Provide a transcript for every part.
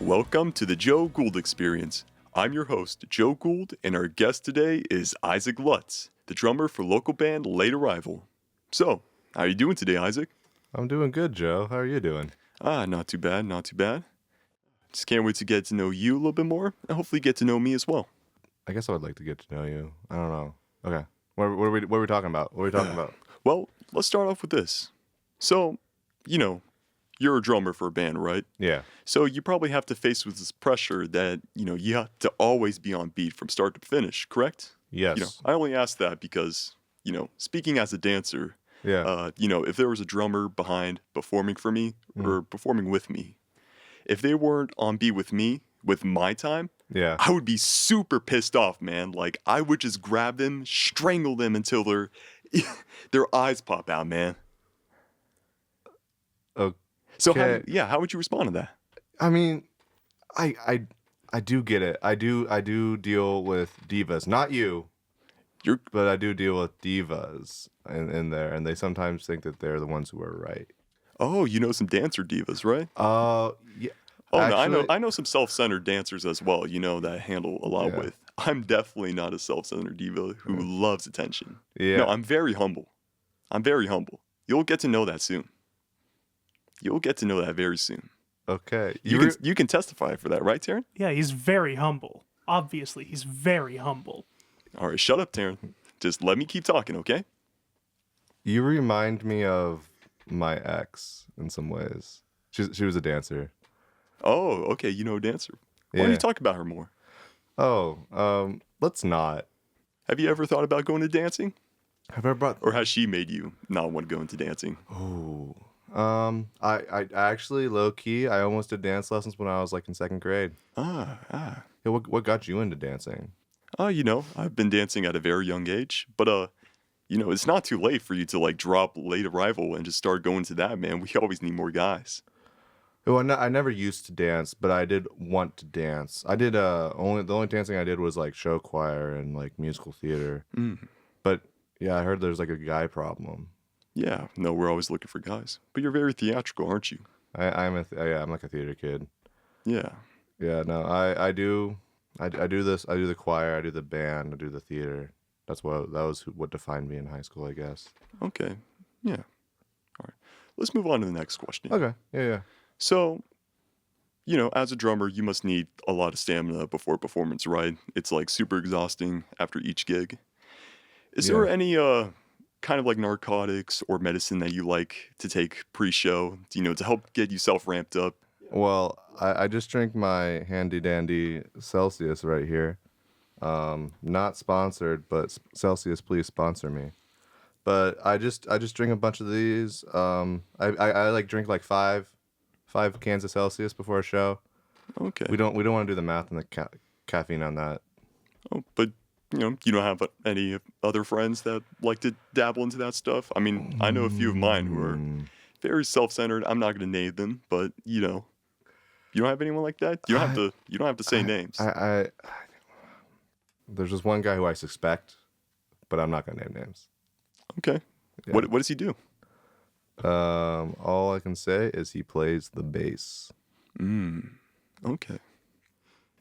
Welcome to the Joe Gould Experience. I'm your host, Joe Gould, and our guest today is Isaac Lutz, the drummer for local band Late Arrival. So, how are you doing today, Isaac? I'm doing good, Joe. How are you doing? Not too bad, not too bad. Just can't wait to get to know you a little bit more, and hopefully get to know me as well. I guess I would like to get to know you. I don't know. Okay. What are we talking about? What are we talking about? Well, let's start off with this. So, you're a drummer for a band, right? Yeah. So you probably have to face with this pressure that, you have to always be on beat from start to finish, correct? Yes. I only ask that because, speaking as a dancer, Yeah. if there was a drummer behind performing for me or performing with me, if they weren't on beat with me, with my time, Yeah. I would be super pissed off, man. Like, I would just grab them, strangle them until their eyes pop out, man. Okay. So, how would you respond to that? I mean, I do get it. I do deal with divas. Not you. But I do deal with divas in there, and they sometimes think that they're the ones who are right. Oh, you know some dancer divas, right? Yeah. Oh, actually, no, I know some self-centered dancers as well, that I handle a lot with. I'm definitely not a self-centered diva who loves attention. Yeah. No, I'm very humble. You'll get to know that soon. You'll get to know that very soon. Okay. You can testify for that, right, Taryn? Yeah, he's very humble. Obviously, he's very humble. All right, shut up, Taryn. Just let me keep talking, okay? You remind me of my ex in some ways. She was a dancer. Oh, okay, you know a dancer. Why don't you talk about her more? Oh, let's not. Have you ever thought about going to dancing? Have I ever brought... Or has she made you not want to go into dancing? Oh, I actually, low-key, I almost did dance lessons when I was, in second grade. Yeah, what got you into dancing? I've been dancing at a very young age, but, it's not too late for you to, drop Late Arrival and just start going to that, man. We always need more guys. Well, I never used to dance, but I did want to dance. I did, the only dancing I did was, show choir and, musical theater. But, yeah, I heard there's, a guy problem. Yeah, no, we're always looking for guys. But you're very theatrical, aren't you? I'm like a theater kid. Yeah. Yeah, no, I do this. I do the choir, I do the band, I do the theater. That was what defined me in high school, I guess. Okay. Yeah. All right. Let's move on to the next question. Okay. Yeah. So, as a drummer, you must need a lot of stamina before performance, right? It's super exhausting after each gig. Is there any kind of narcotics or medicine that you like to take pre-show, to help get yourself ramped up? Well, I just drink my handy dandy Celsius right here. Not sponsored, but Celsius, please sponsor me. But I just drink a bunch of these. I drink five cans of Celsius before a show. Okay. We don't want to do the math on the caffeine on that. Oh, but you don't have any other friends that like to dabble into that stuff? I mean, I know a few of mine who are very self-centered. I'm not going to name them, but you don't have anyone like that? You don't have to say names. There's just one guy who I suspect, but I'm not going to name names. Okay. Yeah. What does he do? All I can say is he plays the bass. Okay.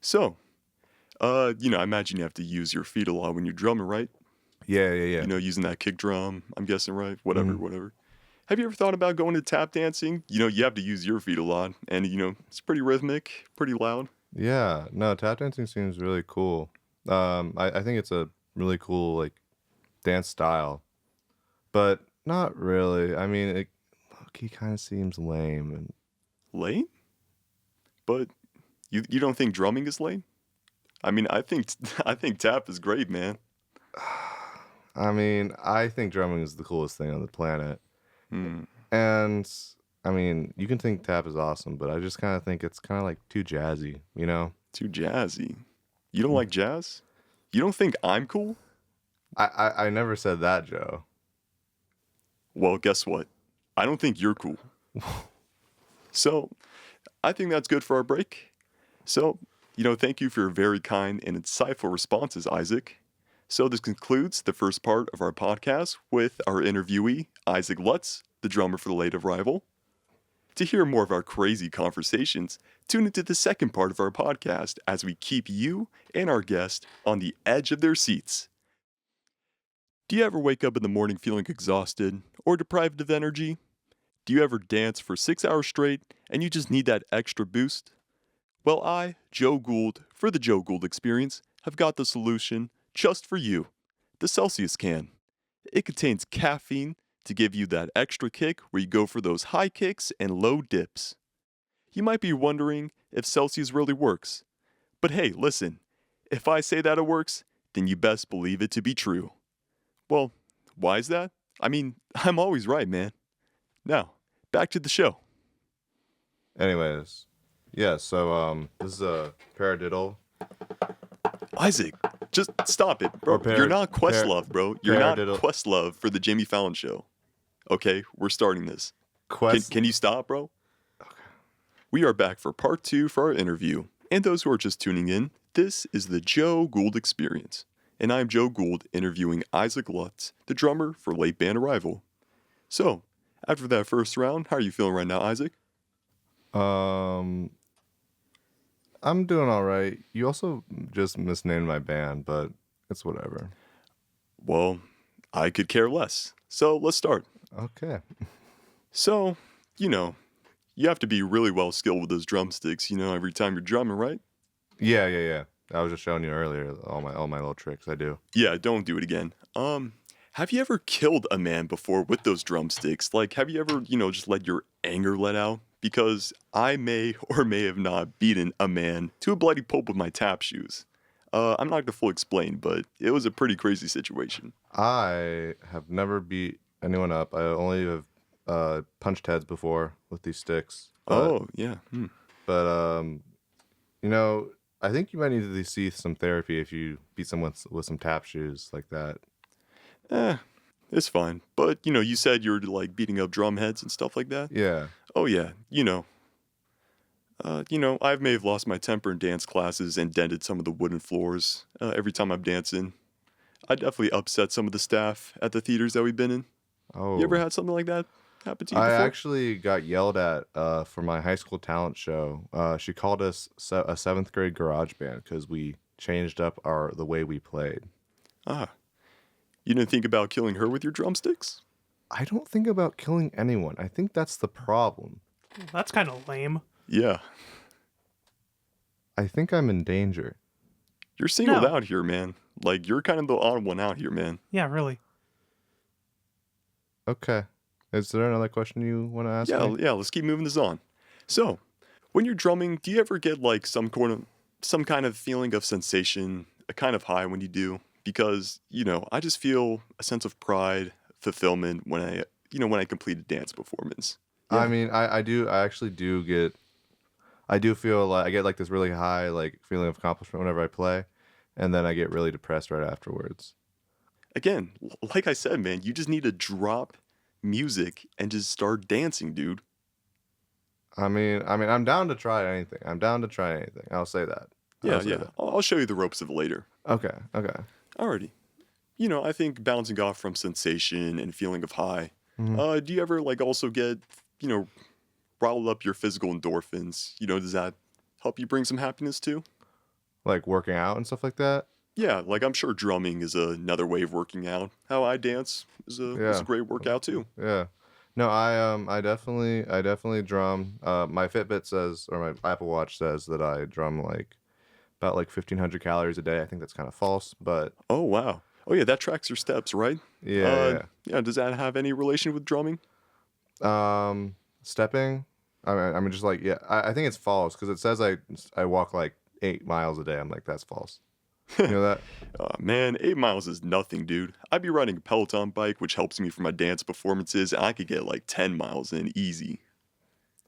So, I imagine you have to use your feet a lot when you're drumming, right? Yeah. Using that kick drum, I'm guessing, right? Whatever. Have you ever thought about going to tap dancing? You have to use your feet a lot, and, it's pretty rhythmic, pretty loud. Yeah. No, tap dancing seems really cool. I think it's a really cool, dance style. But not really. I mean, he kind of seems lame. Lame? But you don't think drumming is lame? I mean, I think tap is great, man. I mean, I think drumming is the coolest thing on the planet. And I mean, you can think tap is awesome, but I just kind of think it's kind of too jazzy, Too jazzy. You don't like jazz? You don't think I'm cool? I never said that, Joe. Well, guess what? I don't think you're cool. So, I think that's good for our break. So, thank you for your very kind and insightful responses, Isaac. So this concludes the first part of our podcast with our interviewee, Isaac Lutz, the drummer for the Late Arrival. To hear more of our crazy conversations, tune into the second part of our podcast as we keep you and our guest on the edge of their seats. Do you ever wake up in the morning feeling exhausted or deprived of energy? Do you ever dance for 6 hours straight and you just need that extra boost? Well, I, Joe Gould, for the Joe Gould Experience, have got the solution just for you, the Celsius can. It contains caffeine to give you that extra kick where you go for those high kicks and low dips. You might be wondering if Celsius really works. But hey, listen, if I say that it works, then you best believe it to be true. Well, why is that? I mean, I'm always right, man. Now, back to the show. Anyways, yeah. So this is a paradiddle Isaac, just stop it, bro. or You're not Questlove, bro. You're not paradiddle Questlove for the Jimmy Fallon show. Okay, we're starting this. quest. Can you stop, bro? We are back for part 2 for our interview. And those who are just tuning in, this is the Joe Gould Experience. And I'm Joe Gould interviewing Isaac Lutz, the drummer for Late Band Arrival. So, after that first round, how are you feeling right now, Isaac? Um, I'm doing all right. You also just misnamed my band, but it's whatever. Well, I could care less. So, let's start. Okay. So, you have to be really well skilled with those drumsticks, every time you're drumming, right? Yeah. I was just showing you earlier all my little tricks I do. Yeah, don't do it again. Have you ever killed a man before with those drumsticks? Like, have you ever, just let your anger let out? Because I may or may have not beaten a man to a bloody pulp with my tap shoes. I'm not gonna full explain, but it was a pretty crazy situation. I have never beat anyone up. I only have punched heads before with these sticks. Oh, yeah. But you know, I think you might need to see some therapy if you beat someone with some tap shoes like that. It's fine. But, you said you were like beating up drum heads and stuff like that. Yeah. Oh, yeah. I may have lost my temper in dance classes and dented some of the wooden floors every time I'm dancing. I definitely upset some of the staff at the theaters that we've been in. Oh. You ever had something like that happen to you I before? actually got yelled at for my high school talent show. She called us a 7th grade garage band because we changed up the way we played. Ah, you didn't think about killing her with your drumsticks? I don't think about killing anyone. I think that's the problem. That's kind of lame. Yeah. I think I'm in danger. You're singled No. out here, man. Like, you're kind of the odd one out here, man. Yeah, really. Okay. Is there another question you want to ask me? Yeah, let's keep moving this on. So, when you're drumming, do you ever get like some kind of feeling of sensation, a kind of high when you do? Because, I just feel a sense of pride, fulfillment when I complete a dance performance. I mean, I actually do get, I do feel like I get like this really high like feeling of accomplishment whenever I play, and then I get really depressed right afterwards. Again, like I said, man, you just need to drop music and just start dancing, dude. I mean, I'm down to try anything. I'll say that. I'll say that. I'll show you the ropes of it later. Okay. Alrighty. I think bouncing off from sensation and feeling of high. Mhm. Do you ever like also get, riled up your physical endorphins? Does that help you bring some happiness too? Like working out and stuff like that. Yeah, like I'm sure drumming is another way of working out. How I dance is a Yeah. great workout too. Yeah. No, I definitely drum. My Fitbit says, or my Apple Watch says that I drum like about like 1,500 calories a day. I think that's kind of false, but Oh wow. Oh yeah, that tracks your steps, right? yeah. Yeah. Does that have any relation with drumming? Stepping. I mean, just like yeah. I think it's false because it says I walk like 8 miles a day. I'm like that's false. You know that? Man, 8 miles is nothing, dude. I'd be riding a Peloton bike, which helps me for my dance performances, and I could get like 10 miles in easy.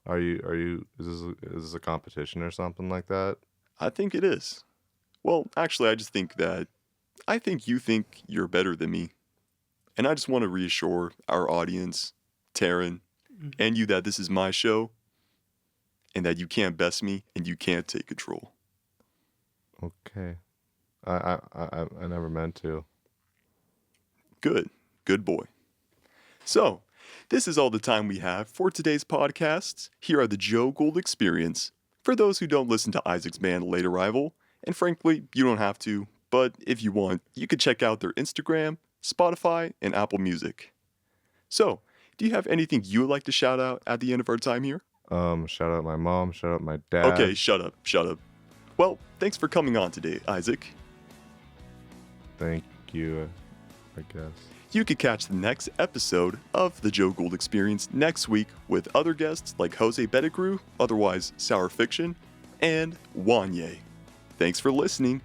Are you? Is this a competition or something like that? I think it is. Well, actually, I think you think you're better than me. And I just want to reassure our audience, Taryn, and you that this is my show, and that you can't best me and you can't take control. Okay. I never meant to. Good boy. So, This is all the time we have for today's podcasts. Here are the Joe Gould Experience. For those who don't listen to Isaac's band Late Arrival, and frankly, you don't have to, but if you want, you could check out their Instagram, Spotify, and Apple Music. So, do you have anything you would like to shout out at the end of our time here? Shout out my mom, shout out my dad. Okay, shut up. Well, thanks for coming on today, Isaac. Thank you, I guess. You could catch the next episode of the Joe Gould Experience next week with other guests like Jose Bettigrew, otherwise Sour Fiction, and Wanye. Thanks for listening.